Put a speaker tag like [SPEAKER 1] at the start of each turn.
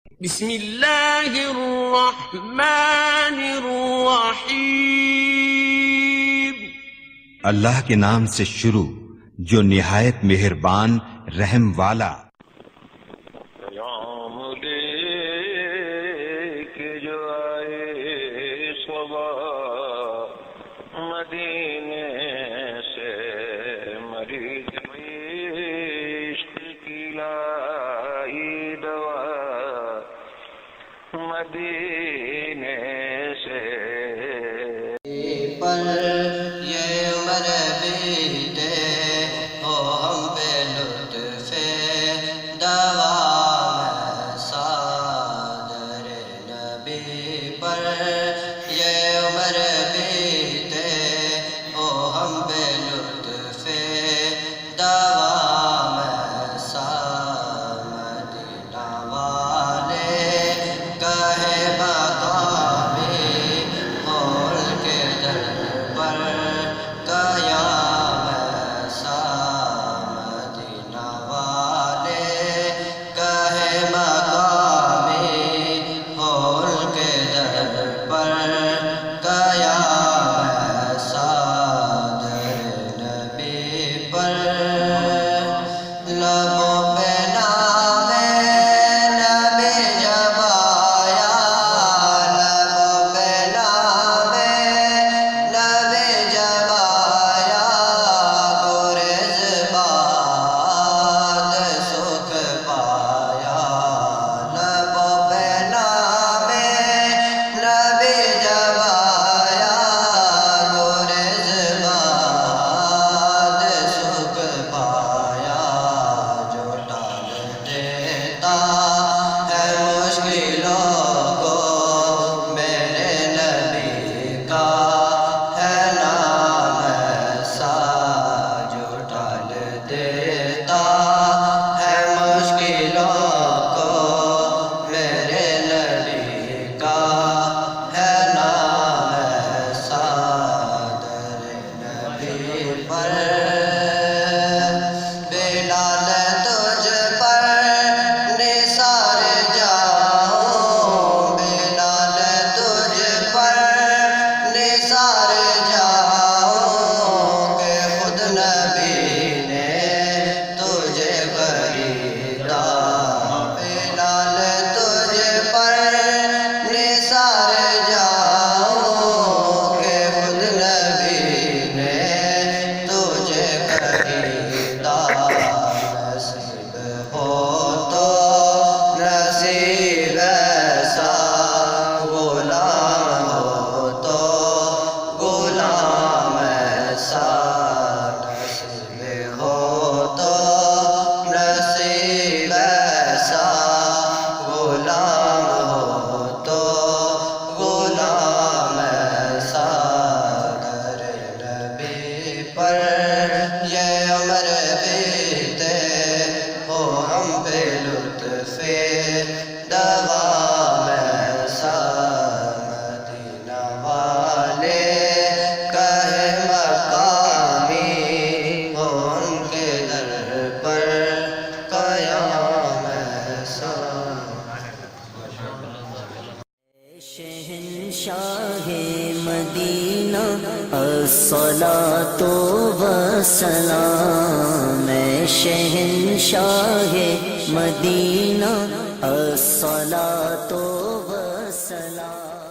[SPEAKER 1] بسم اللہ الرحمن الرحیم،
[SPEAKER 2] اللہ کے نام سے شروع جو نہایت مہربان رحم والا۔
[SPEAKER 3] پیام دے کے جو آئے صبح مدینے سے، مریض عشق کی لائی دوا مدینے سے۔
[SPEAKER 4] پر یہ عمر بیتے ہو ہم پہ لطف دوام صادر نبی پر، یہ عمر بیتے ہو ہم پہ لطف دوام مدینہ والے کہے مقامی ہول کے در پر، قیام مدینہ والے کہے مقامی ہول کے در پر، قیام صادر نبی پر۔ لبوں پہ نام نبی جب آیا، لبوں پہ نام نبی جب آیا، گریز باد سکھ پایا۔ لبوں پہ نام نبی جب آیا، گریز باد سکھ پایا۔ جو ٹال دیتا ہے مشکلوں کو، میرے نبی کا ہے نام ایسا۔ جو ٹال دیتا ہے مشکلوں کو، میرے نبی کا ہے نام ایسا۔ در نبی پر بلال تجھ پر نثار جاؤں، بلال تجھ پر نثار جاؤں، کہ خود نبی نے تجھے خریدا۔ بلال تجھ پر نثار جاؤں، کہ خود نبی نے تجھے خریدا۔ نصیب ہو تو نصیب ایسا، غلام ہو تو غلام ایسا۔ نصیب ہو تو نصیب ایسا، غلام ہو تو غلام ایسا۔ در نبی پر یہ عمر بیتے ہو ہم پہ لطف دوام ایسا۔ مدینہ والے کہے مقامی ہو ان کے در پر، قیام ایسا۔
[SPEAKER 5] شہنشاہ مدینہ الصلاۃ والسلام، اے شہنشاہ مدینہ الصلاۃ والسلام۔